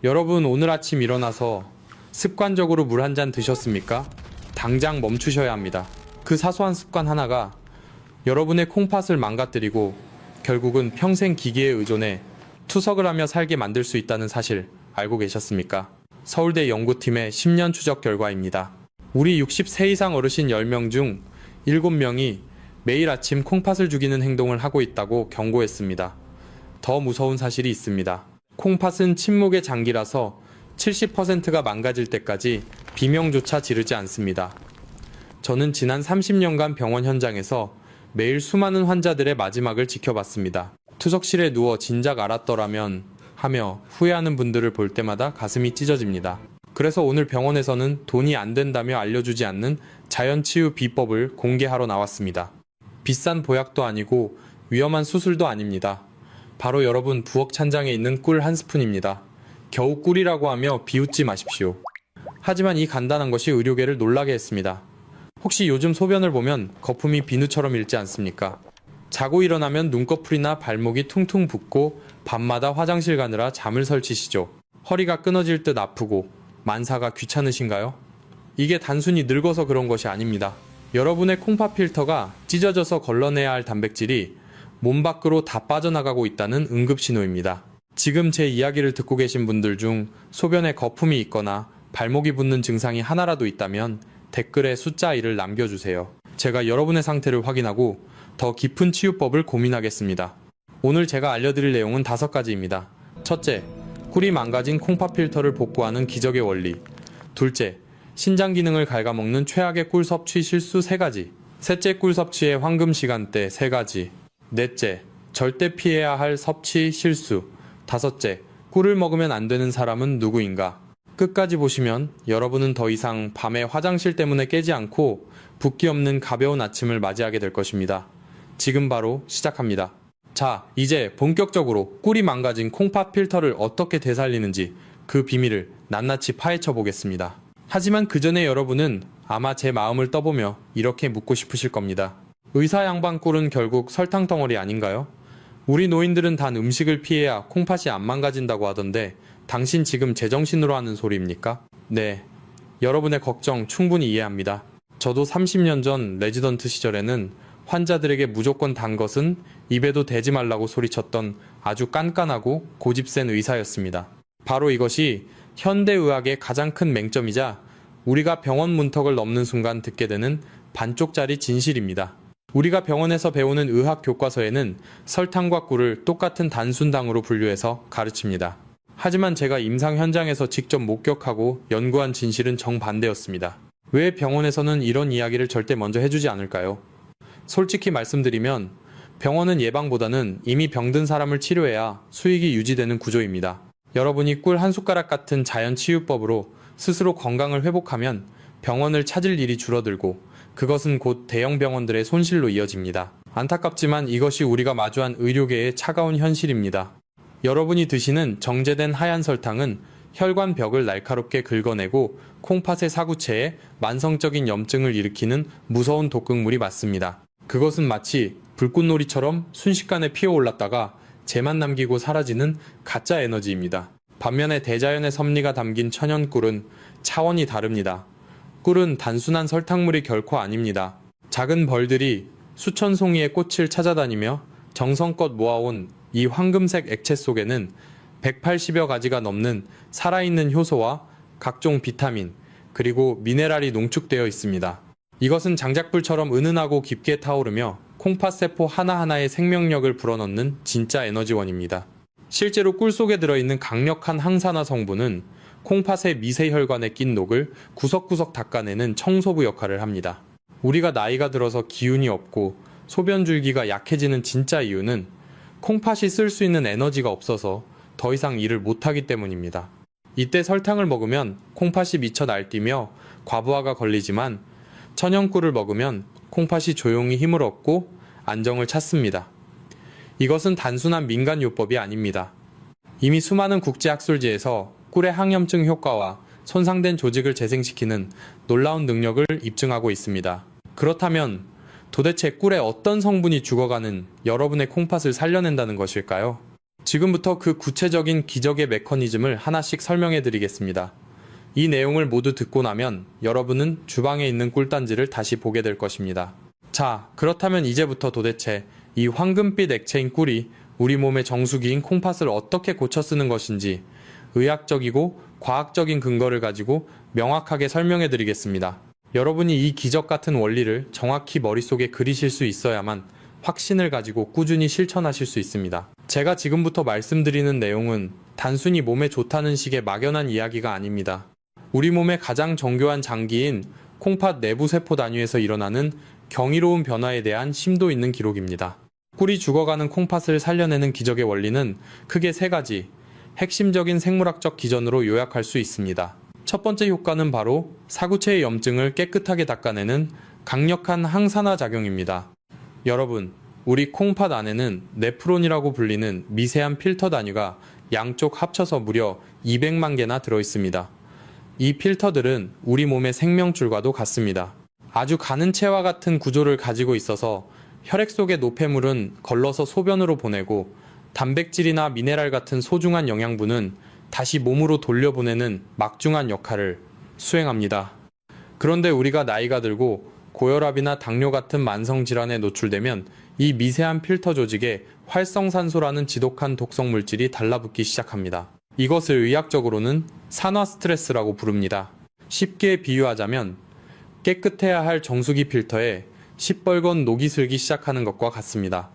여러분 오늘 아침 일어나서 습관적으로 물 한 잔 드셨습니까? 당장 멈추셔야 합니다. 그 사소한 습관 하나가 여러분의 콩팥을 망가뜨리고 결국은 평생 기계에 의존해 투석을 하며 살게 만들 수 있다는 사실 알고 계셨습니까? 서울대 연구팀의 10년 추적 결과입니다. 우리 60세 이상 어르신 10명 중 7명이 매일 아침 콩팥을 죽이는 행동을 하고 있다고 경고했습니다. 더 무서운 사실이 있습니다. 콩팥은 침묵의 장기라서 70%가 망가질 때까지 비명조차 지르지 않습니다. 저는 지난 30년간 병원 현장에서 매일 수많은 환자들의 마지막을 지켜봤습니다. 투석실에 누워 진작 알았더라면 하며 후회하는 분들을 볼 때마다 가슴이 찢어집니다. 그래서 오늘 병원에서는 돈이 안 된다며 알려주지 않는 자연치유 비법을 공개하러 나왔습니다. 비싼 보약도 아니고 위험한 수술도 아닙니다. 바로 여러분 부엌 찬장에 있는 꿀 한 스푼입니다. 겨우 꿀이라고 하며 비웃지 마십시오. 하지만 이 간단한 것이 의료계를 놀라게 했습니다. 혹시 요즘 소변을 보면 거품이 비누처럼 일지 않습니까? 자고 일어나면 눈꺼풀이나 발목이 퉁퉁 붓고 밤마다 화장실 가느라 잠을 설치시죠. 허리가 끊어질 듯 아프고 만사가 귀찮으신가요? 이게 단순히 늙어서 그런 것이 아닙니다. 여러분의 콩팥 필터가 찢어져서 걸러내야 할 단백질이 몸 밖으로 다 빠져나가고 있다는 응급신호입니다. 지금 제 이야기를 듣고 계신 분들 중 소변에 거품이 있거나 발목이 붓는 증상이 하나라도 있다면 댓글에 숫자 1을 남겨주세요. 제가 여러분의 상태를 확인하고 더 깊은 치유법을 고민하겠습니다. 오늘 제가 알려드릴 내용은 5가지입니다. 첫째, 꿀이 망가진 콩팥 필터를 복구하는 기적의 원리. 둘째, 신장 기능을 갉아먹는 최악의 꿀 섭취 실수 3가지. 셋째, 꿀 섭취의 황금 시간대 3가지. 넷째, 절대 피해야 할 섭취 실수. 다섯째, 꿀을 먹으면 안 되는 사람은 누구인가? 끝까지 보시면 여러분은 더 이상 밤에 화장실 때문에 깨지 않고 붓기 없는 가벼운 아침을 맞이하게 될 것입니다. 지금 바로 시작합니다. 자, 이제 본격적으로 꿀이 망가진 콩팥 필터를 어떻게 되살리는지 그 비밀을 낱낱이 파헤쳐 보겠습니다. 하지만 그 전에 여러분은 아마 제 마음을 떠보며 이렇게 묻고 싶으실 겁니다. 의사 양반 꿀은 결국 설탕 덩어리 아닌가요? 우리 노인들은 단 음식을 피해야 콩팥이 안 망가진다고 하던데 당신 지금 제정신으로 하는 소리입니까? 네, 여러분의 걱정 충분히 이해합니다. 저도 30년 전 레지던트 시절에는 환자들에게 무조건 단 것은 입에도 대지 말라고 소리쳤던 아주 깐깐하고 고집센 의사였습니다. 바로 이것이 현대의학의 가장 큰 맹점이자 우리가 병원 문턱을 넘는 순간 듣게 되는 반쪽짜리 진실입니다. 우리가 병원에서 배우는 의학 교과서에는 설탕과 꿀을 똑같은 단순당으로 분류해서 가르칩니다. 하지만 제가 임상 현장에서 직접 목격하고 연구한 진실은 정반대였습니다. 왜 병원에서는 이런 이야기를 절대 먼저 해주지 않을까요? 솔직히 말씀드리면 병원은 예방보다는 이미 병든 사람을 치료해야 수익이 유지되는 구조입니다. 여러분이 꿀 한 숟가락 같은 자연 치유법으로 스스로 건강을 회복하면 병원을 찾을 일이 줄어들고 그것은 곧 대형 병원들의 손실로 이어집니다. 안타깝지만 이것이 우리가 마주한 의료계의 차가운 현실입니다. 여러분이 드시는 정제된 하얀 설탕은 혈관 벽을 날카롭게 긁어내고 콩팥의 사구체에 만성적인 염증을 일으키는 무서운 독극물이 맞습니다. 그것은 마치 불꽃놀이처럼 순식간에 피어올랐다가 재만 남기고 사라지는 가짜 에너지입니다. 반면에 대자연의 섭리가 담긴 천연꿀은 차원이 다릅니다. 꿀은 단순한 설탕물이 결코 아닙니다. 작은 벌들이 수천 송이의 꽃을 찾아다니며 정성껏 모아온 이 황금색 액체 속에는 180여 가지가 넘는 살아있는 효소와 각종 비타민, 그리고 미네랄이 농축되어 있습니다. 이것은 장작불처럼 은은하고 깊게 타오르며 콩팥세포 하나하나의 생명력을 불어넣는 진짜 에너지원입니다. 실제로 꿀 속에 들어있는 강력한 항산화 성분은 콩팥의 미세혈관에 낀 녹을 구석구석 닦아내는 청소부 역할을 합니다. 우리가 나이가 들어서 기운이 없고 소변줄기가 약해지는 진짜 이유는 콩팥이 쓸 수 있는 에너지가 없어서 더 이상 일을 못하기 때문입니다. 이때 설탕을 먹으면 콩팥이 미쳐 날뛰며 과부하가 걸리지만 천연꿀을 먹으면 콩팥이 조용히 힘을 얻고 안정을 찾습니다. 이것은 단순한 민간요법이 아닙니다. 이미 수많은 국제학술지에서 꿀의 항염증 효과와 손상된 조직을 재생시키는 놀라운 능력을 입증하고 있습니다. 그렇다면 도대체 꿀의 어떤 성분이 죽어가는 여러분의 콩팥을 살려낸다는 것일까요? 지금부터 그 구체적인 기적의 메커니즘을 하나씩 설명해 드리겠습니다. 이 내용을 모두 듣고 나면 여러분은 주방에 있는 꿀단지를 다시 보게 될 것입니다. 자, 그렇다면 이제부터 도대체 이 황금빛 액체인 꿀이 우리 몸의 정수기인 콩팥을 어떻게 고쳐 쓰는 것인지 의학적이고 과학적인 근거를 가지고 명확하게 설명해 드리겠습니다. 여러분이 이 기적 같은 원리를 정확히 머릿속에 그리실 수 있어야만 확신을 가지고 꾸준히 실천하실 수 있습니다. 제가 지금부터 말씀드리는 내용은 단순히 몸에 좋다는 식의 막연한 이야기가 아닙니다. 우리 몸의 가장 정교한 장기인 콩팥 내부 세포 단위에서 일어나는 경이로운 변화에 대한 심도 있는 기록입니다. 꿀이 죽어가는 콩팥을 살려내는 기적의 원리는 크게 세 가지 핵심적인 생물학적 기전으로 요약할 수 있습니다. 첫 번째 효과는 바로 사구체의 염증을 깨끗하게 닦아내는 강력한 항산화 작용입니다. 여러분, 우리 콩팥 안에는 네프론이라고 불리는 미세한 필터 단위가 양쪽 합쳐서 무려 200만 개나 들어있습니다. 이 필터들은 우리 몸의 생명줄과도 같습니다. 아주 가는 채와 같은 구조를 가지고 있어서 혈액 속의 노폐물은 걸러서 소변으로 보내고 단백질이나 미네랄 같은 소중한 영양분은 다시 몸으로 돌려보내는 막중한 역할을 수행합니다. 그런데 우리가 나이가 들고 고혈압이나 당뇨 같은 만성질환에 노출되면 이 미세한 필터 조직에 활성산소라는 지독한 독성 물질이 달라붙기 시작합니다. 이것을 의학적으로는 산화 스트레스라고 부릅니다. 쉽게 비유하자면 깨끗해야 할 정수기 필터에 시뻘건 녹이 슬기 시작하는 것과 같습니다.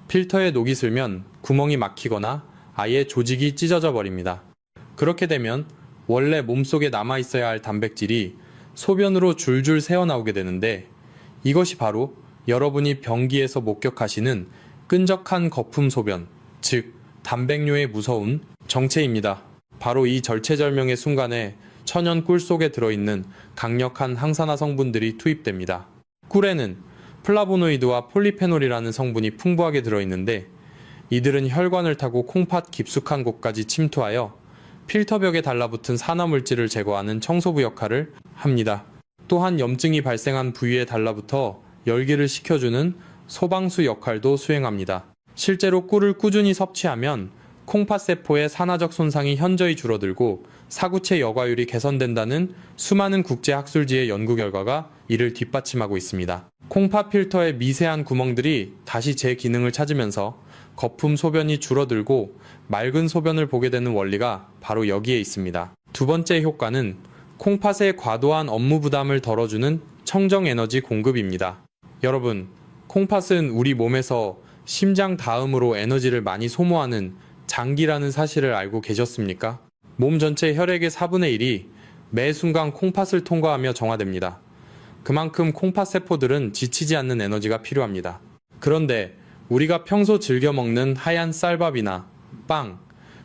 필터에 녹이 슬면 구멍이 막히거나 아예 조직이 찢어져 버립니다. 그렇게 되면 원래 몸속에 남아있어야 할 단백질이 소변으로 줄줄 새어나오게 되는데 이것이 바로 여러분이 변기에서 목격하시는 끈적한 거품 소변, 즉 단백뇨의 무서운 정체입니다. 바로 이 절체절명의 순간에 천연 꿀 속에 들어있는 강력한 항산화 성분들이 투입됩니다. 꿀에는 플라보노이드와 폴리페놀이라는 성분이 풍부하게 들어있는데 이들은 혈관을 타고 콩팥 깊숙한 곳까지 침투하여 필터벽에 달라붙은 산화물질을 제거하는 청소부 역할을 합니다. 또한 염증이 발생한 부위에 달라붙어 열기를 식혀주는 소방수 역할도 수행합니다. 실제로 꿀을 꾸준히 섭취하면 콩팥세포의 산화적 손상이 현저히 줄어들고 사구체 여과율이 개선된다는 수많은 국제학술지의 연구 결과가 이를 뒷받침하고 있습니다. 콩팥 필터의 미세한 구멍들이 다시 제 기능을 찾으면서 거품 소변이 줄어들고 맑은 소변을 보게 되는 원리가 바로 여기에 있습니다. 두 번째 효과는 콩팥의 과도한 업무 부담을 덜어주는 청정 에너지 공급입니다. 여러분, 콩팥은 우리 몸에서 심장 다음으로 에너지를 많이 소모하는 장기라는 사실을 알고 계셨습니까? 몸 전체 혈액의 4분의 1이 매 순간 콩팥을 통과하며 정화됩니다. 그만큼 콩팥 세포들은 지치지 않는 에너지가 필요합니다. 그런데 우리가 평소 즐겨 먹는 하얀 쌀밥이나 빵,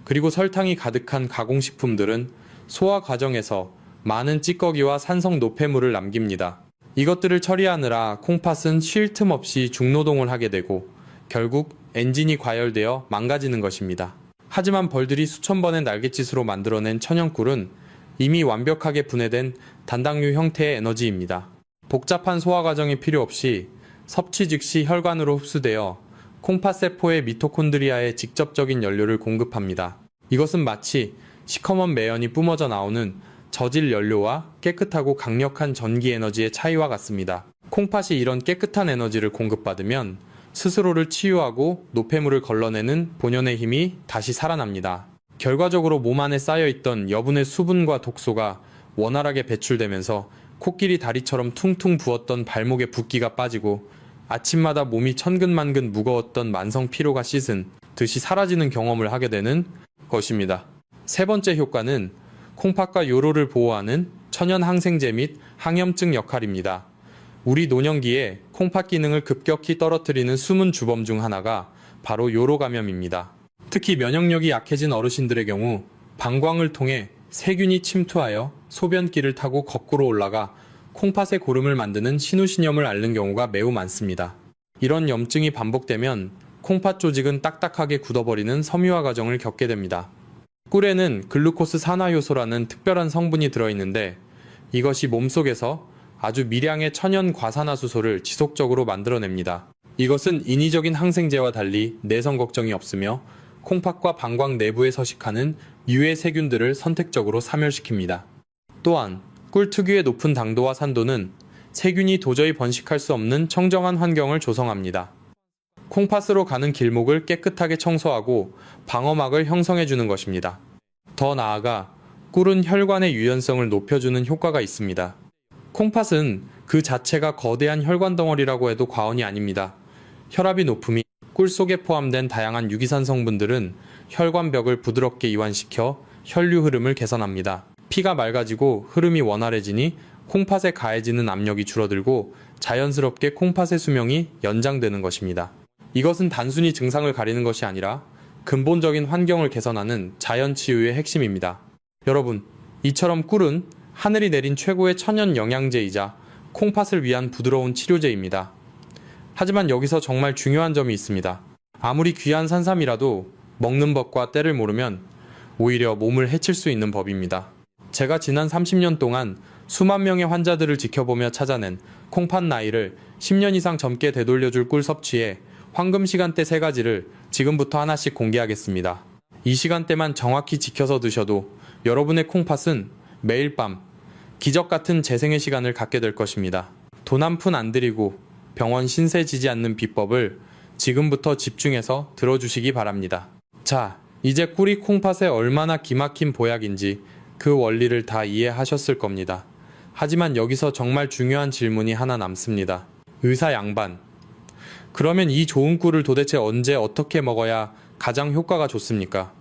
그리고 설탕이 가득한 가공식품들은 소화 과정에서 많은 찌꺼기와 산성 노폐물을 남깁니다. 이것들을 처리하느라 콩팥은 쉴 틈 없이 중노동을 하게 되고 결국 엔진이 과열되어 망가지는 것입니다. 하지만 벌들이 수천 번의 날갯짓으로 만들어낸 천연꿀은 이미 완벽하게 분해된 단당류 형태의 에너지입니다. 복잡한 소화 과정이 필요 없이 섭취 즉시 혈관으로 흡수되어 콩팥세포의 미토콘드리아에 직접적인 연료를 공급합니다. 이것은 마치 시커먼 매연이 뿜어져 나오는 저질 연료와 깨끗하고 강력한 전기 에너지의 차이와 같습니다. 콩팥이 이런 깨끗한 에너지를 공급받으면 스스로를 치유하고 노폐물을 걸러내는 본연의 힘이 다시 살아납니다. 결과적으로 몸 안에 쌓여있던 여분의 수분과 독소가 원활하게 배출되면서 코끼리 다리처럼 퉁퉁 부었던 발목의 붓기가 빠지고 아침마다 몸이 천근만근 무거웠던 만성 피로가 씻은 듯이 사라지는 경험을 하게 되는 것입니다. 세 번째 효과는 콩팥과 요로를 보호하는 천연 항생제 및 항염증 역할입니다. 우리 노년기에 콩팥 기능을 급격히 떨어뜨리는 숨은 주범 중 하나가 바로 요로 감염입니다. 특히 면역력이 약해진 어르신들의 경우 방광을 통해 세균이 침투하여 소변기를 타고 거꾸로 올라가 콩팥의 고름을 만드는 신우신염을 앓는 경우가 매우 많습니다. 이런 염증이 반복되면 콩팥 조직은 딱딱하게 굳어버리는 섬유화 과정을 겪게 됩니다. 꿀에는 글루코스 산화효소라는 특별한 성분이 들어있는데 이것이 몸속에서 아주 미량의 천연 과산화수소를 지속적으로 만들어냅니다. 이것은 인위적인 항생제와 달리 내성 걱정이 없으며 콩팥과 방광 내부에 서식하는 유해 세균들을 선택적으로 사멸시킵니다. 또한 꿀 특유의 높은 당도와 산도는 세균이 도저히 번식할 수 없는 청정한 환경을 조성합니다. 콩팥으로 가는 길목을 깨끗하게 청소하고 방어막을 형성해주는 것입니다. 더 나아가 꿀은 혈관의 유연성을 높여주는 효과가 있습니다. 콩팥은 그 자체가 거대한 혈관 덩어리라고 해도 과언이 아닙니다. 혈압이 높음이 꿀 속에 포함된 다양한 유기산 성분들은 혈관벽을 부드럽게 이완시켜 혈류 흐름을 개선합니다. 피가 맑아지고 흐름이 원활해지니 콩팥에 가해지는 압력이 줄어들고 자연스럽게 콩팥의 수명이 연장되는 것입니다. 이것은 단순히 증상을 가리는 것이 아니라 근본적인 환경을 개선하는 자연치유의 핵심입니다. 여러분, 이처럼 꿀은 하늘이 내린 최고의 천연 영양제이자 콩팥을 위한 부드러운 치료제입니다. 하지만 여기서 정말 중요한 점이 있습니다. 아무리 귀한 산삼이라도 먹는 법과 때를 모르면 오히려 몸을 해칠 수 있는 법입니다. 제가 지난 30년 동안 수만 명의 환자들을 지켜보며 찾아낸 콩팥 나이를 10년 이상 젊게 되돌려줄 꿀 섭취에 황금 시간대 3가지를 지금부터 하나씩 공개하겠습니다. 이 시간대만 정확히 지켜서 드셔도 여러분의 콩팥은 매일 밤 기적 같은 재생의 시간을 갖게 될 것입니다. 돈 한 푼 안 들이고 병원 신세 지지 않는 비법을 지금부터 집중해서 들어주시기 바랍니다. 자, 이제 꿀이 콩팥에 얼마나 기막힌 보약인지 그 원리를 다 이해하셨을 겁니다. 하지만 여기서 정말 중요한 질문이 하나 남습니다. 의사 양반. 그러면 이 좋은 꿀을 도대체 언제 어떻게 먹어야 가장 효과가 좋습니까?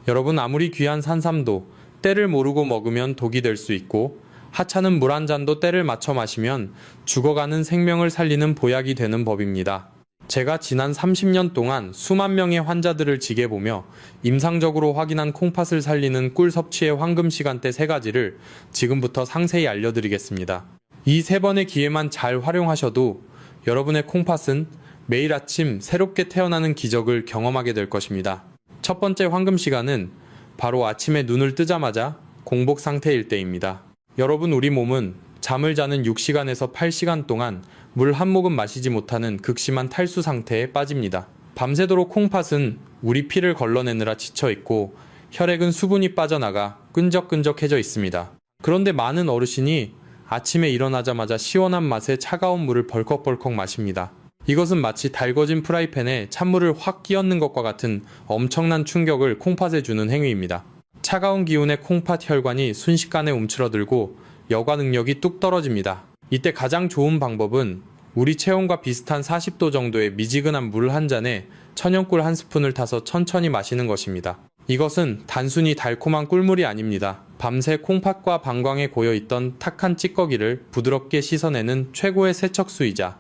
여러분, 아무리 귀한 산삼도 때를 모르고 먹으면 독이 될 수 있고 하찮은 물 한 잔도 때를 맞춰 마시면 죽어가는 생명을 살리는 보약이 되는 법입니다. 제가 지난 30년 동안 수만 명의 환자들을 지켜보며 임상적으로 확인한 콩팥을 살리는 꿀 섭취의 황금 시간대 3가지를 지금부터 상세히 알려드리겠습니다. 이 3번의 기회만 잘 활용하셔도 여러분의 콩팥은 매일 아침 새롭게 태어나는 기적을 경험하게 될 것입니다. 첫 번째 황금 시간은 바로 아침에 눈을 뜨자마자 공복 상태일 때입니다. 여러분, 우리 몸은 잠을 자는 6시간에서 8시간 동안 물 한 모금 마시지 못하는 극심한 탈수 상태에 빠집니다. 밤새도록 콩팥은 우리 피를 걸러내느라 지쳐있고 혈액은 수분이 빠져나가 끈적끈적해져 있습니다. 그런데 많은 어르신이 아침에 일어나자마자 시원한 맛에 차가운 물을 벌컥벌컥 마십니다. 이것은 마치 달궈진 프라이팬에 찬물을 확 끼얹는 것과 같은 엄청난 충격을 콩팥에 주는 행위입니다. 차가운 기운에 콩팥 혈관이 순식간에 움츠러들고 여과 능력이 뚝 떨어집니다. 이때 가장 좋은 방법은 우리 체온과 비슷한 40도 정도의 미지근한 물 한 잔에 천연꿀 한 스푼을 타서 천천히 마시는 것입니다. 이것은 단순히 달콤한 꿀물이 아닙니다. 밤새 콩팥과 방광에 고여있던 탁한 찌꺼기를 부드럽게 씻어내는 최고의 세척수이자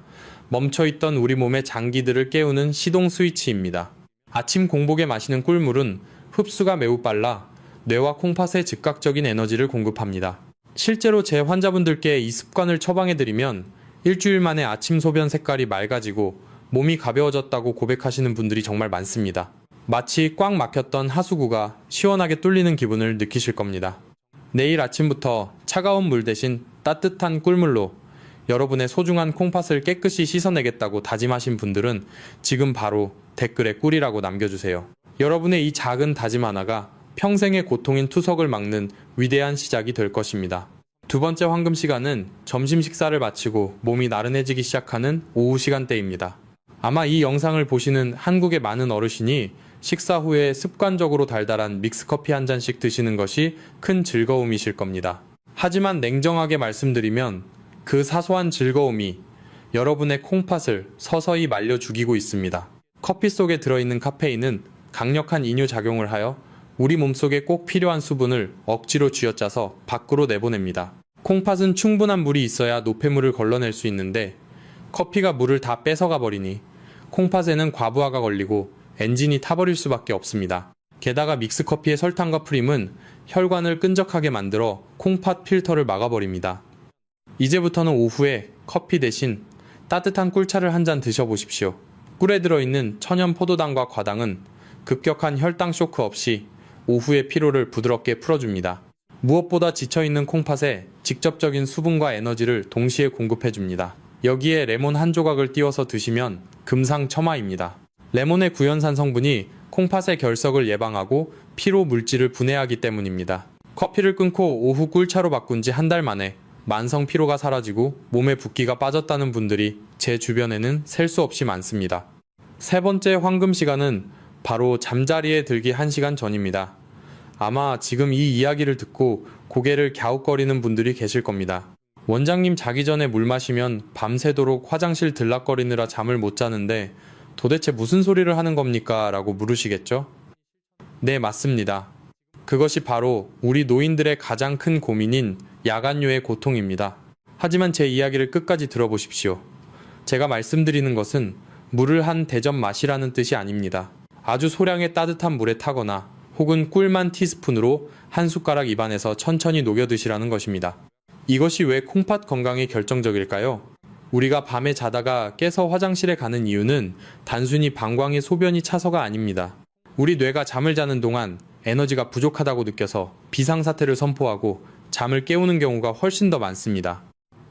멈춰있던 우리 몸의 장기들을 깨우는 시동 스위치입니다. 아침 공복에 마시는 꿀물은 흡수가 매우 빨라 뇌와 콩팥에 즉각적인 에너지를 공급합니다. 실제로 제 환자분들께 이 습관을 처방해드리면 일주일 만에 아침 소변 색깔이 맑아지고 몸이 가벼워졌다고 고백하시는 분들이 정말 많습니다. 마치 꽉 막혔던 하수구가 시원하게 뚫리는 기분을 느끼실 겁니다. 내일 아침부터 차가운 물 대신 따뜻한 꿀물로 여러분의 소중한 콩팥을 깨끗이 씻어내겠다고 다짐하신 분들은 지금 바로 댓글에 꿀이라고 남겨주세요. 여러분의 이 작은 다짐 하나가 평생의 고통인 투석을 막는 위대한 시작이 될 것입니다. 두 번째 황금 시간은 점심 식사를 마치고 몸이 나른해지기 시작하는 오후 시간대입니다. 아마 이 영상을 보시는 한국의 많은 어르신이 식사 후에 습관적으로 달달한 믹스커피 한 잔씩 드시는 것이 큰 즐거움이실 겁니다. 하지만 냉정하게 말씀드리면 그 사소한 즐거움이 여러분의 콩팥을 서서히 말려 죽이고 있습니다. 커피 속에 들어있는 카페인은 강력한 이뇨작용을 하여 우리 몸속에 꼭 필요한 수분을 억지로 쥐어짜서 밖으로 내보냅니다. 콩팥은 충분한 물이 있어야 노폐물을 걸러낼 수 있는데 커피가 물을 다 뺏어가 버리니 콩팥에는 과부하가 걸리고 엔진이 타버릴 수밖에 없습니다. 게다가 믹스커피의 설탕과 프림은 혈관을 끈적하게 만들어 콩팥 필터를 막아버립니다. 이제부터는 오후에 커피 대신 따뜻한 꿀차를 한 잔 드셔보십시오. 꿀에 들어있는 천연 포도당과 과당은 급격한 혈당 쇼크 없이 오후의 피로를 부드럽게 풀어줍니다. 무엇보다 지쳐있는 콩팥에 직접적인 수분과 에너지를 동시에 공급해줍니다. 여기에 레몬 한 조각을 띄워서 드시면 금상첨화입니다. 레몬의 구연산 성분이 콩팥의 결석을 예방하고 피로 물질을 분해하기 때문입니다. 커피를 끊고 오후 꿀차로 바꾼 지 한 달 만에 만성 피로가 사라지고 몸에 붓기가 빠졌다는 분들이 제 주변에는 셀 수 없이 많습니다. 세 번째 황금 시간은 바로 잠자리에 들기 1시간 전입니다. 아마 지금 이 이야기를 듣고 고개를 갸웃거리는 분들이 계실 겁니다. 원장님, 자기 전에 물 마시면 밤새도록 화장실 들락거리느라 잠을 못 자는데 도대체 무슨 소리를 하는 겁니까? 라고 물으시겠죠? 네, 맞습니다. 그것이 바로 우리 노인들의 가장 큰 고민인 야간요의 고통입니다. 하지만 제 이야기를 끝까지 들어보십시오. 제가 말씀드리는 것은 물을 한 대접 마시라는 뜻이 아닙니다. 아주 소량의 따뜻한 물에 타거나 혹은 꿀만 티스푼으로 한 숟가락 입안에서 천천히 녹여 드시라는 것입니다. 이것이 왜 콩팥 건강에 결정적일까요? 우리가 밤에 자다가 깨서 화장실에 가는 이유는 단순히 방광에 소변이 차서가 아닙니다. 우리 뇌가 잠을 자는 동안 에너지가 부족하다고 느껴서 비상사태를 선포하고 잠을 깨우는 경우가 훨씬 더 많습니다.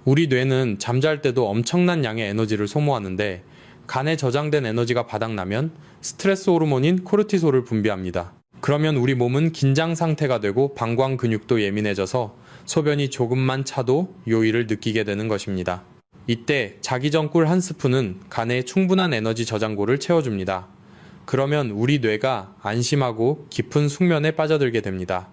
우리 뇌는 잠잘 때도 엄청난 양의 에너지를 소모하는데 간에 저장된 에너지가 바닥나면 스트레스 호르몬인 코르티솔을 분비합니다. 그러면 우리 몸은 긴장 상태가 되고 방광 근육도 예민해져서 소변이 조금만 차도 요일을 느끼게 되는 것입니다. 이때 자기 전 꿀 한 스푼은 간에 충분한 에너지 저장고를 채워줍니다. 그러면 우리 뇌가 안심하고 깊은 숙면에 빠져들게 됩니다.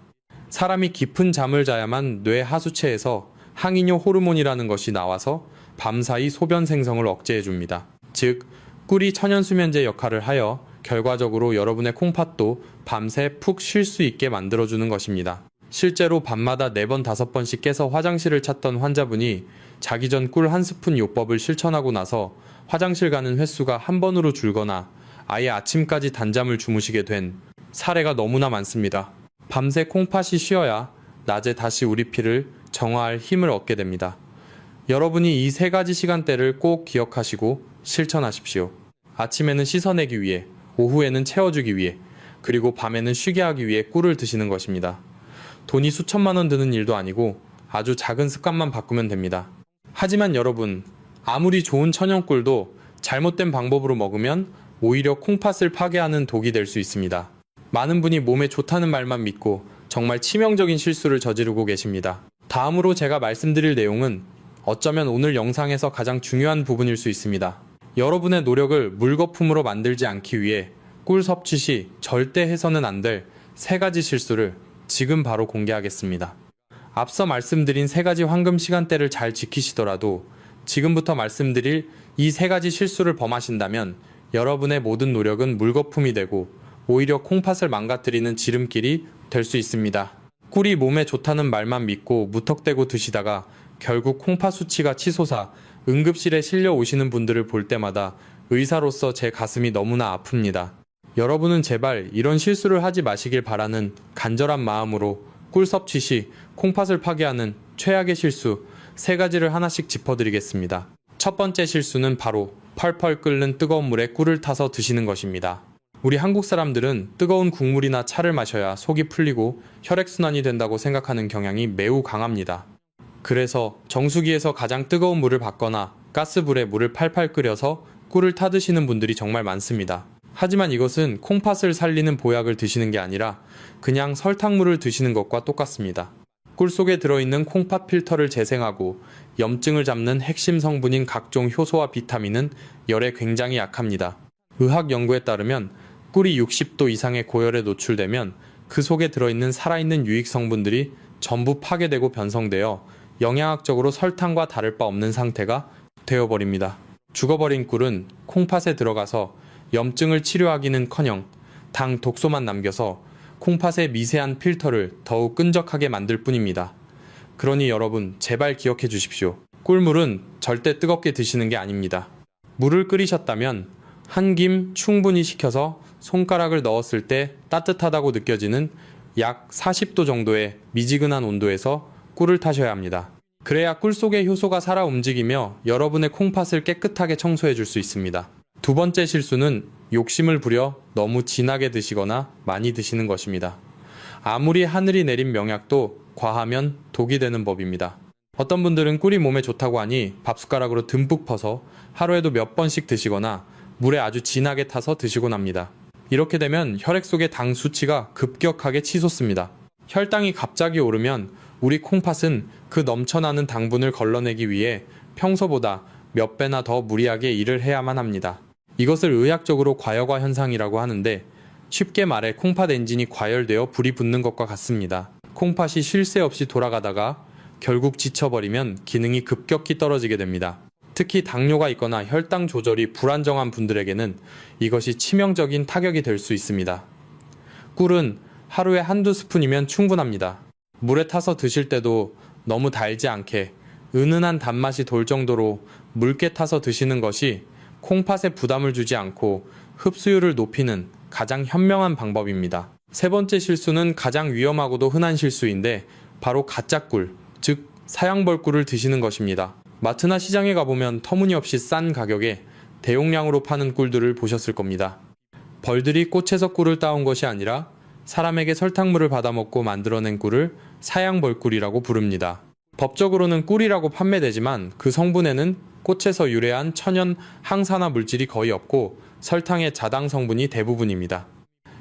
사람이 깊은 잠을 자야만 뇌 하수체에서 항이뇨 호르몬이라는 것이 나와서 밤사이 소변 생성을 억제해줍니다. 즉, 꿀이 천연수면제 역할을 하여 결과적으로 여러분의 콩팥도 밤새 푹 쉴 수 있게 만들어주는 것입니다. 실제로 밤마다 4번, 5번씩 깨서 화장실을 찾던 환자분이 자기 전 꿀 한 스푼 요법을 실천하고 나서 화장실 가는 횟수가 한 번으로 줄거나 아예 아침까지 단잠을 주무시게 된 사례가 너무나 많습니다. 밤새 콩팥이 쉬어야 낮에 다시 우리 피를 정화할 힘을 얻게 됩니다. 여러분이 이 3가지 시간대를 꼭 기억하시고 실천하십시오. 아침에는 씻어내기 위해, 오후에는 채워주기 위해, 그리고 밤에는 쉬게 하기 위해 꿀을 드시는 것입니다. 돈이 수천만 원 드는 일도 아니고 아주 작은 습관만 바꾸면 됩니다. 하지만 여러분, 아무리 좋은 천연꿀도 잘못된 방법으로 먹으면 오히려 콩팥을 파괴하는 독이 될 수 있습니다. 많은 분이 몸에 좋다는 말만 믿고 정말 치명적인 실수를 저지르고 계십니다. 다음으로 제가 말씀드릴 내용은 어쩌면 오늘 영상에서 가장 중요한 부분일 수 있습니다. 여러분의 노력을 물거품으로 만들지 않기 위해 꿀 섭취 시 절대 해서는 안 될 3가지 실수를 지금 바로 공개하겠습니다. 앞서 말씀드린 3가지 황금 시간대를 잘 지키시더라도 지금부터 말씀드릴 이 3가지 실수를 범하신다면 여러분의 모든 노력은 물거품이 되고 오히려 콩팥을 망가뜨리는 지름길이 될 수 있습니다. 꿀이 몸에 좋다는 말만 믿고 무턱대고 드시다가 결국 콩팥 수치가 치솟아 응급실에 실려 오시는 분들을 볼 때마다 의사로서 제 가슴이 너무나 아픕니다. 여러분은 제발 이런 실수를 하지 마시길 바라는 간절한 마음으로 꿀 섭취 시 콩팥을 파괴하는 최악의 실수 3가지를 하나씩 짚어드리겠습니다. 첫 번째 실수는 바로 펄펄 끓는 뜨거운 물에 꿀을 타서 드시는 것입니다. 우리 한국 사람들은 뜨거운 국물이나 차를 마셔야 속이 풀리고 혈액순환이 된다고 생각하는 경향이 매우 강합니다. 그래서 정수기에서 가장 뜨거운 물을 받거나 가스불에 물을 팔팔 끓여서 꿀을 타드시는 분들이 정말 많습니다. 하지만 이것은 콩팥을 살리는 보약을 드시는 게 아니라 그냥 설탕물을 드시는 것과 똑같습니다. 꿀 속에 들어있는 콩팥 필터를 재생하고 염증을 잡는 핵심 성분인 각종 효소와 비타민은 열에 굉장히 약합니다. 의학 연구에 따르면 꿀이 60도 이상의 고열에 노출되면 그 속에 들어있는 살아있는 유익 성분들이 전부 파괴되고 변성되어 영양학적으로 설탕과 다를 바 없는 상태가 되어버립니다. 죽어버린 꿀은 콩팥에 들어가서 염증을 치료하기는커녕 당 독소만 남겨서 콩팥의 미세한 필터를 더욱 끈적하게 만들 뿐입니다. 그러니 여러분, 제발 기억해 주십시오. 꿀물은 절대 뜨겁게 드시는 게 아닙니다. 물을 끓이셨다면 한 김 충분히 식혀서 손가락을 넣었을 때 따뜻하다고 느껴지는 약 40도 정도의 미지근한 온도에서 꿀을 타셔야 합니다. 그래야 꿀 속의 효소가 살아 움직이며 여러분의 콩팥을 깨끗하게 청소해 줄 수 있습니다. 두 번째 실수는 욕심을 부려 너무 진하게 드시거나 많이 드시는 것입니다. 아무리 하늘이 내린 명약도 과하면 독이 되는 법입니다. 어떤 분들은 꿀이 몸에 좋다고 하니 밥숟가락으로 듬뿍 퍼서 하루에도 몇 번씩 드시거나 물에 아주 진하게 타서 드시곤 합니다. 이렇게 되면 혈액 속의 당 수치가 급격하게 치솟습니다. 혈당이 갑자기 오르면 우리 콩팥은 그 넘쳐나는 당분을 걸러내기 위해 평소보다 몇 배나 더 무리하게 일을 해야만 합니다. 이것을 의학적으로 과열화 현상이라고 하는데 쉽게 말해 콩팥 엔진이 과열되어 불이 붙는 것과 같습니다. 콩팥이 쉴 새 없이 돌아가다가 결국 지쳐버리면 기능이 급격히 떨어지게 됩니다. 특히 당뇨가 있거나 혈당 조절이 불안정한 분들에게는 이것이 치명적인 타격이 될 수 있습니다. 꿀은 하루에 한두 스푼이면 충분합니다. 물에 타서 드실 때도 너무 달지 않게 은은한 단맛이 돌 정도로 묽게 타서 드시는 것이 콩팥에 부담을 주지 않고 흡수율을 높이는 가장 현명한 방법입니다. 세 번째 실수는 가장 위험하고도 흔한 실수인데 바로 가짜 꿀, 즉 사양벌꿀을 드시는 것입니다. 마트나 시장에 가보면 터무니없이 싼 가격에 대용량으로 파는 꿀들을 보셨을 겁니다. 벌들이 꽃에서 꿀을 따온 것이 아니라 사람에게 설탕물을 받아먹고 만들어낸 꿀을 사양벌꿀이라고 부릅니다. 법적으로는 꿀이라고 판매되지만 그 성분에는 꽃에서 유래한 천연 항산화 물질이 거의 없고 설탕의 자당 성분이 대부분입니다.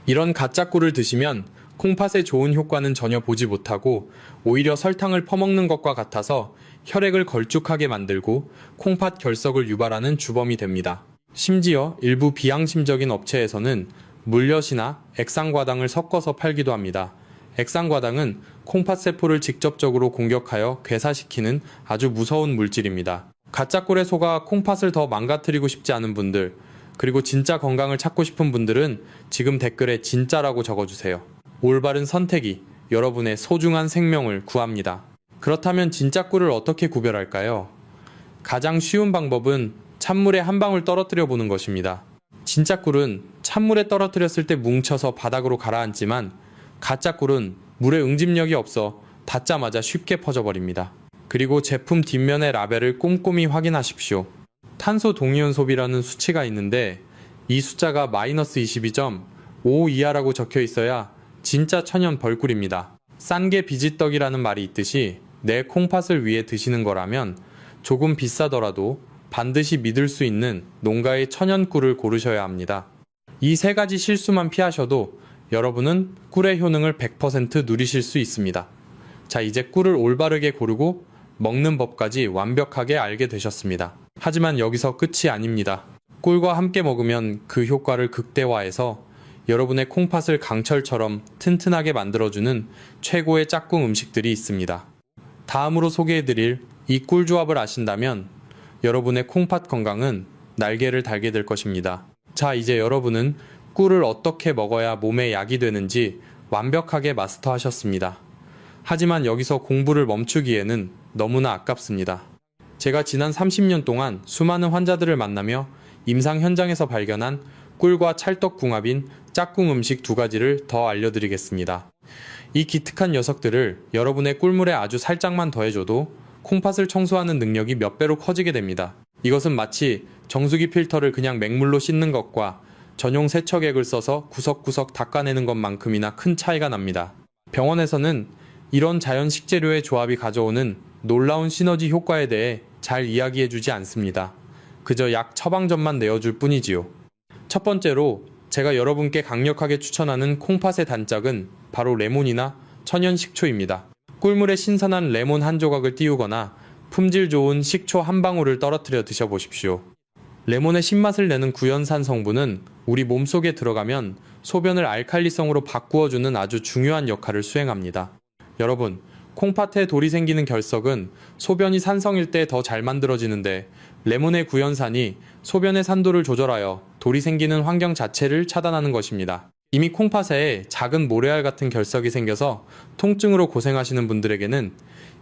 이런 가짜 꿀을 드시면 콩팥에 좋은 효과는 전혀 보지 못하고 오히려 설탕을 퍼먹는 것과 같아서 혈액을 걸쭉하게 만들고 콩팥 결석을 유발하는 주범이 됩니다. 심지어 일부 비양심적인 업체에서는 물엿이나 액상과당을 섞어서 팔기도 합니다. 액상과당은 콩팥 세포를 직접적으로 공격하여 괴사시키는 아주 무서운 물질입니다. 가짜 꿀에 속아 콩팥을 더 망가뜨리고 싶지 않은 분들, 그리고 진짜 건강을 찾고 싶은 분들은 지금 댓글에 진짜라고 적어주세요. 올바른 선택이 여러분의 소중한 생명을 구합니다. 그렇다면 진짜 꿀을 어떻게 구별할까요? 가장 쉬운 방법은 찬물에 한 방울 떨어뜨려 보는 것입니다. 진짜 꿀은 찬물에 떨어뜨렸을 때 뭉쳐서 바닥으로 가라앉지만 가짜 꿀은 물에 응집력이 없어 닿자마자 쉽게 퍼져버립니다. 그리고 제품 뒷면의 라벨을 꼼꼼히 확인하십시오. 탄소 동이온 소비라는 수치가 있는데 이 숫자가 마이너스 22.5 이하라고 적혀 있어야 진짜 천연 벌꿀입니다. 싼 게 비지떡이라는 말이 있듯이 내 콩팥을 위해 드시는 거라면 조금 비싸더라도 반드시 믿을 수 있는 농가의 천연 꿀을 고르셔야 합니다. 이 세 가지 실수만 피하셔도 여러분은 꿀의 효능을 100% 누리실 수 있습니다. 자, 이제 꿀을 올바르게 고르고 먹는 법까지 완벽하게 알게 되셨습니다. 하지만 여기서 끝이 아닙니다. 꿀과 함께 먹으면 그 효과를 극대화해서 여러분의 콩팥을 강철처럼 튼튼하게 만들어주는 최고의 짝꿍 음식들이 있습니다. 다음으로 소개해드릴 이 꿀 조합을 아신다면 여러분의 콩팥 건강은 날개를 달게 될 것입니다. 자, 이제 여러분은 꿀을 어떻게 먹어야 몸에 약이 되는지 완벽하게 마스터하셨습니다. 하지만 여기서 공부를 멈추기에는 너무나 아깝습니다. 제가 지난 30년 동안 수많은 환자들을 만나며 임상 현장에서 발견한 꿀과 찰떡궁합인 짝꿍 음식 두 가지를 더 알려드리겠습니다. 이 기특한 녀석들을 여러분의 꿀물에 아주 살짝만 더해줘도 콩팥을 청소하는 능력이 몇 배로 커지게 됩니다. 이것은 마치 정수기 필터를 그냥 맹물로 씻는 것과 전용 세척액을 써서 구석구석 닦아내는 것만큼이나 큰 차이가 납니다. 병원에서는 이런 자연 식재료의 조합이 가져오는 놀라운 시너지 효과에 대해 잘 이야기해주지 않습니다. 그저 약 처방전만 내어줄 뿐이지요. 첫 번째로 제가 여러분께 강력하게 추천하는 콩팥의 단짝은 바로 레몬이나 천연 식초입니다. 꿀물에 신선한 레몬 한 조각을 띄우거나 품질 좋은 식초 한 방울을 떨어뜨려 드셔보십시오. 레몬의 신맛을 내는 구연산 성분은 우리 몸속에 들어가면 소변을 알칼리성으로 바꾸어주는 아주 중요한 역할을 수행합니다. 여러분, 콩팥에 돌이 생기는 결석은 소변이 산성일 때 더 잘 만들어지는데 레몬의 구연산이 소변의 산도를 조절하여 돌이 생기는 환경 자체를 차단하는 것입니다. 이미 콩팥에 작은 모래알 같은 결석이 생겨서 통증으로 고생하시는 분들에게는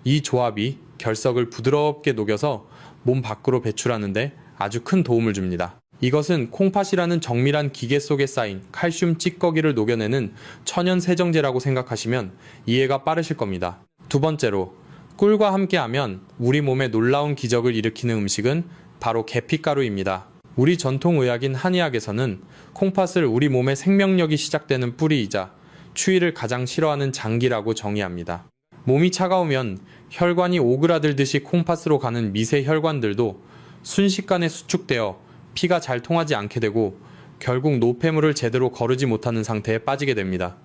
이 조합이 결석을 부드럽게 녹여서 몸 밖으로 배출하는데 아주 큰 도움을 줍니다. 이것은 콩팥이라는 정밀한 기계 속에 쌓인 칼슘 찌꺼기를 녹여내는 천연 세정제라고 생각하시면 이해가 빠르실 겁니다. 두 번째로, 꿀과 함께하면 우리 몸에 놀라운 기적을 일으키는 음식은 바로 계피가루입니다. 우리 전통의학인 한의학에서는 콩팥을 우리 몸의 생명력이 시작되는 뿌리이자 추위를 가장 싫어하는 장기라고 정의합니다. 몸이 차가우면 혈관이 오그라들듯이 콩팥으로 가는 미세 혈관들도 순식간에 수축되어 피가 잘 통하지 않게 되고 결국 노폐물을 제대로 거르지 못하는 상태에 빠지게 됩니다.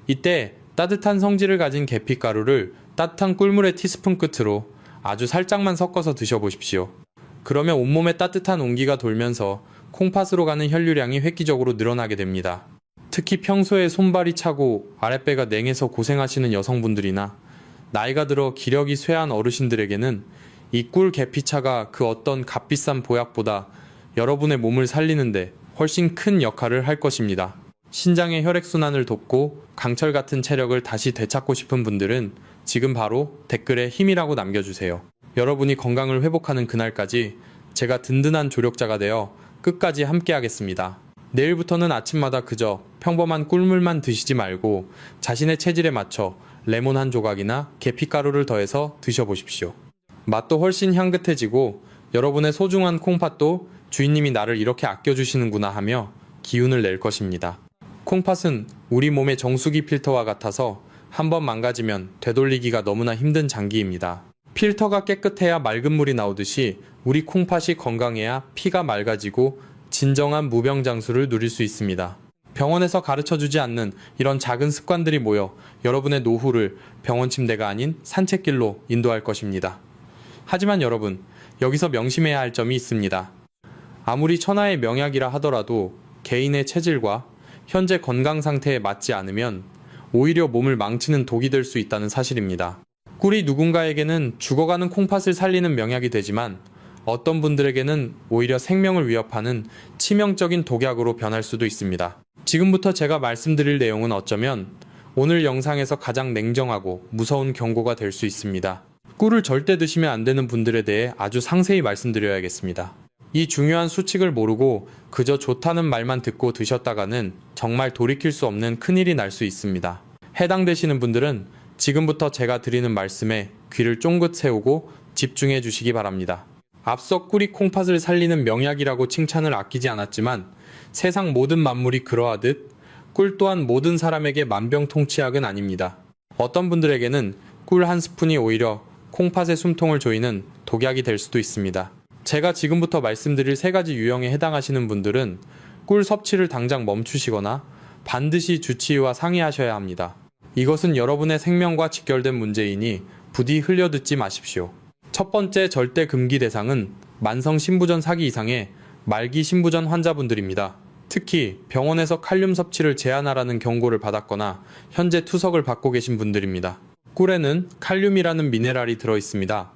이때 따뜻한 성질을 가진 계피가루를 따뜻한 꿀물의 티스푼 끝으로 아주 살짝만 섞어서 드셔보십시오. 그러면 온몸에 따뜻한 온기가 돌면서 콩팥으로 가는 혈류량이 획기적으로 늘어나게 됩니다. 특히 평소에 손발이 차고 아랫배가 냉해서 고생하시는 여성분들이나 나이가 들어 기력이 쇠한 어르신들에게는 이 꿀 계피차가 그 어떤 값비싼 보약보다 여러분의 몸을 살리는데 훨씬 큰 역할을 할 것입니다. 신장의 혈액순환을 돕고 강철 같은 체력을 다시 되찾고 싶은 분들은 지금 바로 댓글에 힘이라고 남겨주세요. 여러분이 건강을 회복하는 그날까지 제가 든든한 조력자가 되어 끝까지 함께 하겠습니다. 내일부터는 아침마다 그저 평범한 꿀물만 드시지 말고 자신의 체질에 맞춰 레몬 한 조각이나 계피가루를 더해서 드셔보십시오. 맛도 훨씬 향긋해지고 여러분의 소중한 콩팥도 주인님이 나를 이렇게 아껴주시는구나 하며 기운을 낼 것입니다. 콩팥은 우리 몸의 정수기 필터와 같아서 한번 망가지면 되돌리기가 너무나 힘든 장기입니다. 필터가 깨끗해야 맑은 물이 나오듯이 우리 콩팥이 건강해야 피가 맑아지고 진정한 무병장수를 누릴 수 있습니다. 병원에서 가르쳐주지 않는 이런 작은 습관들이 모여 여러분의 노후를 병원 침대가 아닌 산책길로 인도할 것입니다. 하지만 여러분, 여기서 명심해야 할 점이 있습니다. 아무리 천하의 명약이라 하더라도 개인의 체질과 현재 건강 상태에 맞지 않으면 오히려 몸을 망치는 독이 될 수 있다는 사실입니다. 꿀이 누군가에게는 죽어가는 콩팥을 살리는 명약이 되지만 어떤 분들에게는 오히려 생명을 위협하는 치명적인 독약으로 변할 수도 있습니다. 지금부터 제가 말씀드릴 내용은 어쩌면 오늘 영상에서 가장 냉정하고 무서운 경고가 될 수 있습니다. 꿀을 절대 드시면 안 되는 분들에 대해 아주 상세히 말씀드려야겠습니다. 이 중요한 수칙을 모르고 그저 좋다는 말만 듣고 드셨다가는 정말 돌이킬 수 없는 큰일이 날 수 있습니다. 해당되시는 분들은 지금부터 제가 드리는 말씀에 귀를 쫑긋 세우고 집중해 주시기 바랍니다. 앞서 꿀이 콩팥을 살리는 명약이라고 칭찬을 아끼지 않았지만 세상 모든 만물이 그러하듯 꿀 또한 모든 사람에게 만병통치약은 아닙니다. 어떤 분들에게는 꿀 한 스푼이 오히려 콩팥의 숨통을 조이는 독약이 될 수도 있습니다. 제가 지금부터 말씀드릴 3가지 유형에 해당하시는 분들은 꿀 섭취를 당장 멈추시거나 반드시 주치의와 상의하셔야 합니다. 이것은 여러분의 생명과 직결된 문제이니 부디 흘려듣지 마십시오. 첫 번째 절대 금기 대상은 만성 신부전 4기 이상의 말기 신부전 환자분들입니다. 특히 병원에서 칼륨 섭취를 제한하라는 경고를 받았거나 현재 투석을 받고 계신 분들입니다. 꿀에는 칼륨이라는 미네랄이 들어있습니다.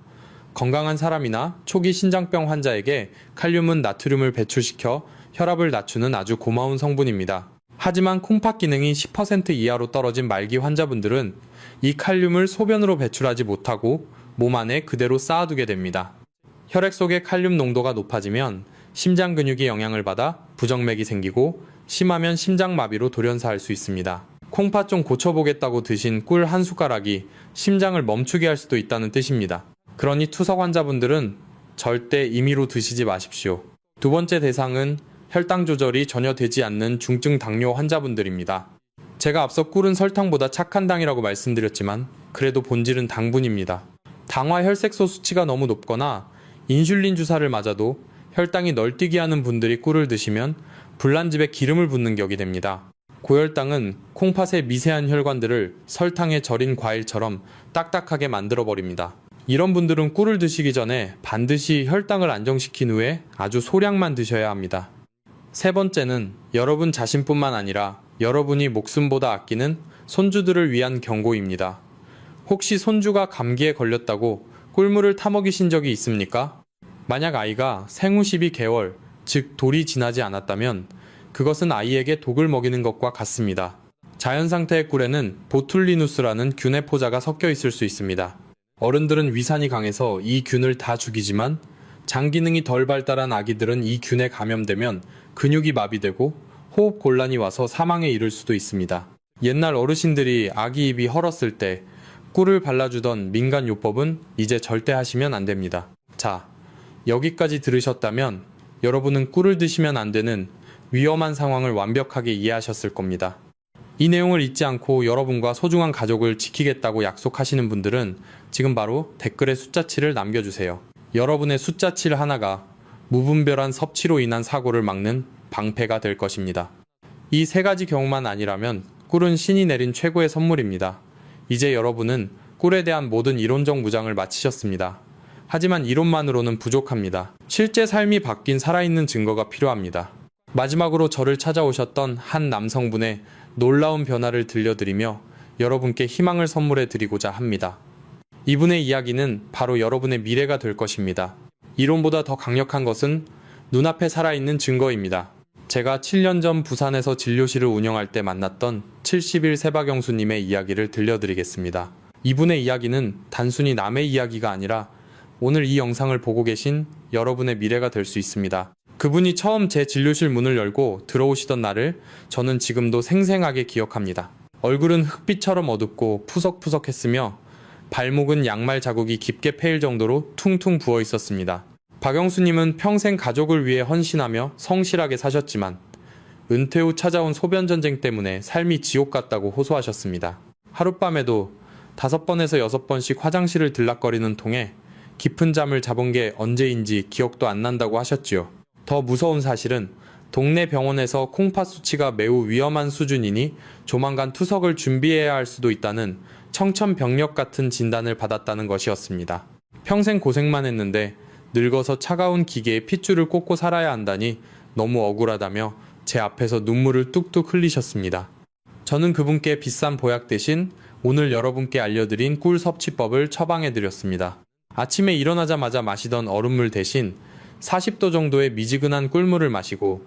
건강한 사람이나 초기 신장병 환자에게 칼륨은 나트륨을 배출시켜 혈압을 낮추는 아주 고마운 성분입니다. 하지만 콩팥 기능이 10% 이하로 떨어진 말기 환자분들은 이 칼륨을 소변으로 배출하지 못하고 몸 안에 그대로 쌓아두게 됩니다. 혈액 속의 칼륨 농도가 높아지면 심장 근육이 영향을 받아 부정맥이 생기고 심하면 심장마비로 돌연사할 수 있습니다. 콩팥 좀 고쳐보겠다고 드신 꿀 한 숟가락이 심장을 멈추게 할 수도 있다는 뜻입니다. 그러니 투석 환자분들은 절대 임의로 드시지 마십시오. 두 번째 대상은 혈당 조절이 전혀 되지 않는 중증 당뇨 환자분들입니다. 제가 앞서 꿀은 설탕보다 착한 당이라고 말씀드렸지만 그래도 본질은 당분입니다. 당화 혈색소 수치가 너무 높거나 인슐린 주사를 맞아도 혈당이 널뛰게 하는 분들이 꿀을 드시면 불난집에 기름을 붓는 격이 됩니다. 고혈당은 콩팥의 미세한 혈관들을 설탕에 절인 과일처럼 딱딱하게 만들어버립니다. 이런 분들은 꿀을 드시기 전에 반드시 혈당을 안정시킨 후에 아주 소량만 드셔야 합니다. 세 번째는 여러분 자신뿐만 아니라 여러분이 목숨보다 아끼는 손주들을 위한 경고입니다. 혹시 손주가 감기에 걸렸다고 꿀물을 타먹이신 적이 있습니까? 만약 아이가 생후 12개월, 즉 돌이 지나지 않았다면 그것은 아이에게 독을 먹이는 것과 같습니다. 자연 상태의 꿀에는 보툴리누스라는 균의 포자가 섞여 있을 수 있습니다. 어른들은 위산이 강해서 이 균을 다 죽이지만 장 기능이 덜 발달한 아기들은 이 균에 감염되면 근육이 마비되고 호흡 곤란이 와서 사망에 이를 수도 있습니다. 옛날 어르신들이 아기 입이 헐었을 때 꿀을 발라주던 민간 요법은 이제 절대 하시면 안 됩니다. 자, 여기까지 들으셨다면 여러분은 꿀을 드시면 안 되는 위험한 상황을 완벽하게 이해하셨을 겁니다. 이 내용을 잊지 않고 여러분과 소중한 가족을 지키겠다고 약속하시는 분들은 지금 바로 댓글에 숫자치를 남겨주세요. 여러분의 숫자치 하나가 무분별한 섭취로 인한 사고를 막는 방패가 될 것입니다. 이 세 가지 경우만 아니라면 꿀은 신이 내린 최고의 선물입니다. 이제 여러분은 꿀에 대한 모든 이론적 무장을 마치셨습니다. 하지만 이론만으로는 부족합니다. 실제 삶이 바뀐 살아있는 증거가 필요합니다. 마지막으로 저를 찾아오셨던 한 남성분의 놀라운 변화를 들려드리며 여러분께 희망을 선물해 드리고자 합니다. 이분의 이야기는 바로 여러분의 미래가 될 것입니다. 이론보다 더 강력한 것은 눈앞에 살아있는 증거입니다. 제가 7년 전 부산에서 진료실을 운영할 때 만났던 70일 세박영수님의 이야기를 들려드리겠습니다. 이분의 이야기는 단순히 남의 이야기가 아니라 오늘 이 영상을 보고 계신 여러분의 미래가 될 수 있습니다. 그분이 처음 제 진료실 문을 열고 들어오시던 날을 저는 지금도 생생하게 기억합니다. 얼굴은 흑빛처럼 어둡고 푸석푸석했으며 발목은 양말 자국이 깊게 패일 정도로 퉁퉁 부어 있었습니다. 박영수님은 평생 가족을 위해 헌신하며 성실하게 사셨지만 은퇴 후 찾아온 소변전쟁 때문에 삶이 지옥 같다고 호소하셨습니다. 하룻밤에도 5번에서 6번씩 화장실을 들락거리는 통에 깊은 잠을 잡은 게 언제인지 기억도 안 난다고 하셨지요. 더 무서운 사실은 동네 병원에서 콩팥 수치가 매우 위험한 수준이니 조만간 투석을 준비해야 할 수도 있다는 청천벽력 같은 진단을 받았다는 것이었습니다. 평생 고생만 했는데 늙어서 차가운 기계에 핏줄을 꽂고 살아야 한다니 너무 억울하다며 제 앞에서 눈물을 뚝뚝 흘리셨습니다. 저는 그분께 비싼 보약 대신 오늘 여러분께 알려드린 꿀 섭취법을 처방해드렸습니다. 아침에 일어나자마자 마시던 얼음물 대신 40도 정도의 미지근한 꿀물을 마시고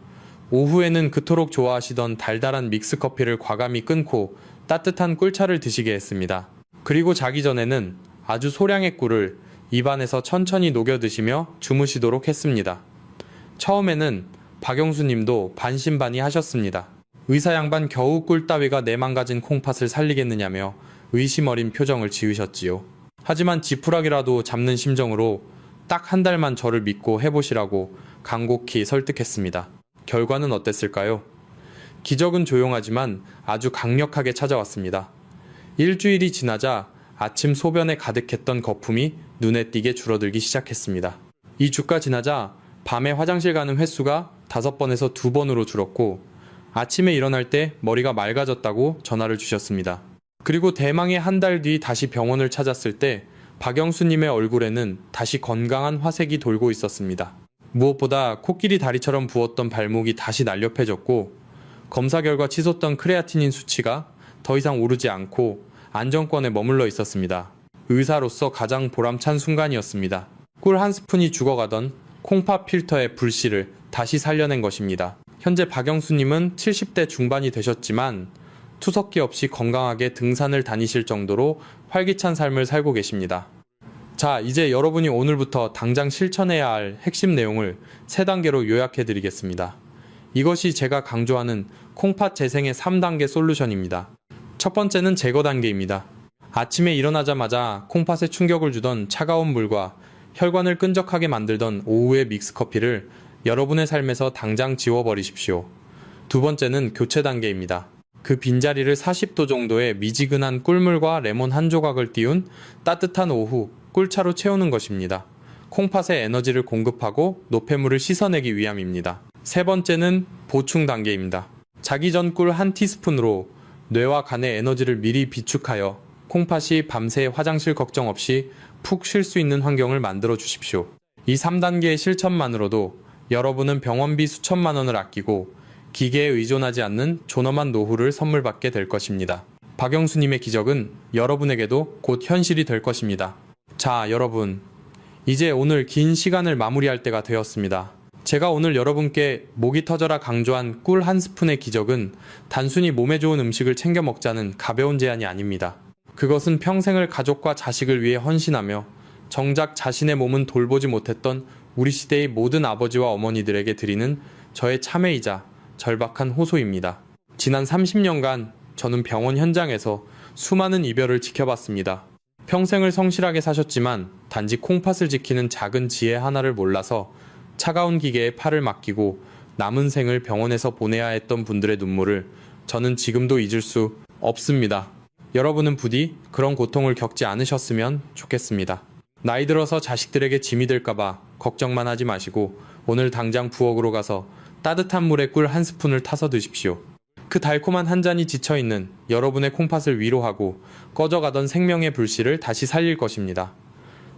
오후에는 그토록 좋아하시던 달달한 믹스커피를 과감히 끊고 따뜻한 꿀차를 드시게 했습니다. 그리고 자기 전에는 아주 소량의 꿀을 입안에서 천천히 녹여 드시며 주무시도록 했습니다. 처음에는 박영수님도 반신반의 하셨습니다. 의사 양반 겨우 꿀 따위가 내 망가진 콩팥을 살리겠느냐며 의심 어린 표정을 지으셨지요. 하지만 지푸라기라도 잡는 심정으로 딱 한 달만 저를 믿고 해보시라고 간곡히 설득했습니다. 결과는 어땠을까요? 기적은 조용하지만 아주 강력하게 찾아왔습니다. 일주일이 지나자 아침 소변에 가득했던 거품이 눈에 띄게 줄어들기 시작했습니다. 2주가 지나자 밤에 화장실 가는 횟수가 5번에서 2번으로 줄었고 아침에 일어날 때 머리가 맑아졌다고 전화를 주셨습니다. 그리고 대망의 한 달 뒤 다시 병원을 찾았을 때 박영수님의 얼굴에는 다시 건강한 화색이 돌고 있었습니다. 무엇보다 코끼리 다리처럼 부었던 발목이 다시 날렵해졌고 검사 결과 치솟던 크레아티닌 수치가 더 이상 오르지 않고 안정권에 머물러 있었습니다. 의사로서 가장 보람찬 순간이었습니다. 꿀 한 스푼이 죽어가던 콩팥 필터의 불씨를 다시 살려낸 것입니다. 현재 박영수님은 70대 중반이 되셨지만 투석기 없이 건강하게 등산을 다니실 정도로 활기찬 삶을 살고 계십니다. 자, 이제 여러분이 오늘부터 당장 실천해야 할 핵심 내용을 3단계로 요약해 드리겠습니다. 이것이 제가 강조하는 콩팥 재생의 3단계 솔루션입니다. 첫 번째는 제거 단계입니다. 아침에 일어나자마자 콩팥에 충격을 주던 차가운 물과 혈관을 끈적하게 만들던 오후의 믹스커피를 여러분의 삶에서 당장 지워버리십시오. 두 번째는 교체 단계입니다. 그 빈자리를 40도 정도의 미지근한 꿀물과 레몬 한 조각을 띄운 따뜻한 오후 꿀차로 채우는 것입니다. 콩팥에 에너지를 공급하고 노폐물을 씻어내기 위함입니다. 세 번째는 보충 단계입니다. 자기 전 꿀 한 티스푼으로 뇌와 간의 에너지를 미리 비축하여 콩팥이 밤새 화장실 걱정 없이 푹 쉴 수 있는 환경을 만들어 주십시오. 이 3단계의 실천만으로도 여러분은 병원비 수천만 원을 아끼고 기계에 의존하지 않는 존엄한 노후를 선물받게 될 것입니다. 박영수님의 기적은 여러분에게도 곧 현실이 될 것입니다. 자, 여러분, 이제 오늘 긴 시간을 마무리할 때가 되었습니다. 제가 오늘 여러분께 목이 터져라 강조한 꿀 한 스푼의 기적은 단순히 몸에 좋은 음식을 챙겨 먹자는 가벼운 제안이 아닙니다. 그것은 평생을 가족과 자식을 위해 헌신하며 정작 자신의 몸은 돌보지 못했던 우리 시대의 모든 아버지와 어머니들에게 드리는 저의 참회이자 절박한 호소입니다. 지난 30년간 저는 병원 현장에서 수많은 이별을 지켜봤습니다. 평생을 성실하게 사셨지만 단지 콩팥을 지키는 작은 지혜 하나를 몰라서 차가운 기계에 팔을 맡기고 남은 생을 병원에서 보내야 했던 분들의 눈물을 저는 지금도 잊을 수 없습니다. 여러분은 부디 그런 고통을 겪지 않으셨으면 좋겠습니다. 나이 들어서 자식들에게 짐이 될까봐 걱정만 하지 마시고 오늘 당장 부엌으로 가서 따뜻한 물에 꿀 한 스푼을 타서 드십시오. 그 달콤한 한 잔이 지쳐있는 여러분의 콩팥을 위로하고 꺼져가던 생명의 불씨를 다시 살릴 것입니다.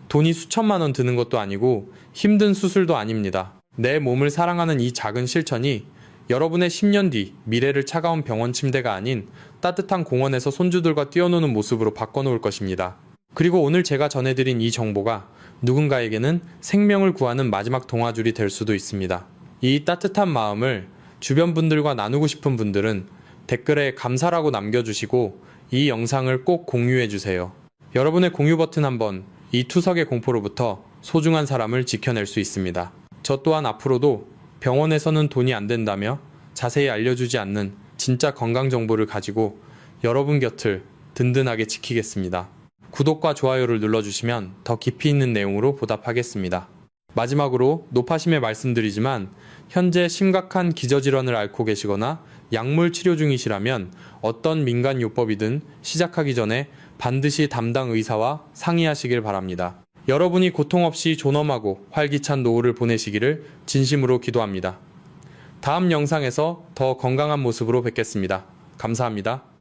돈이 수천만 원 드는 것도 아니고 힘든 수술도 아닙니다. 내 몸을 사랑하는 이 작은 실천이 여러분의 10년 뒤 미래를 차가운 병원 침대가 아닌 따뜻한 공원에서 손주들과 뛰어노는 모습으로 바꿔놓을 것입니다. 그리고 오늘 제가 전해드린 이 정보가 누군가에게는 생명을 구하는 마지막 동화줄이 될 수도 있습니다. 이 따뜻한 마음을 주변 분들과 나누고 싶은 분들은 댓글에 감사라고 남겨주시고 이 영상을 꼭 공유해주세요. 여러분의 공유 버튼 한번 이 투석의 공포로부터 소중한 사람을 지켜낼 수 있습니다. 저 또한 앞으로도 병원에서는 돈이 안 된다며 자세히 알려주지 않는 진짜 건강 정보를 가지고 여러분 곁을 든든하게 지키겠습니다. 구독과 좋아요를 눌러주시면 더 깊이 있는 내용으로 보답하겠습니다. 마지막으로 노파심에 말씀드리지만 현재 심각한 기저질환을 앓고 계시거나 약물 치료 중이시라면 어떤 민간요법이든 시작하기 전에 반드시 담당 의사와 상의하시길 바랍니다. 여러분이 고통 없이 존엄하고 활기찬 노후를 보내시기를 진심으로 기도합니다. 다음 영상에서 더 건강한 모습으로 뵙겠습니다. 감사합니다.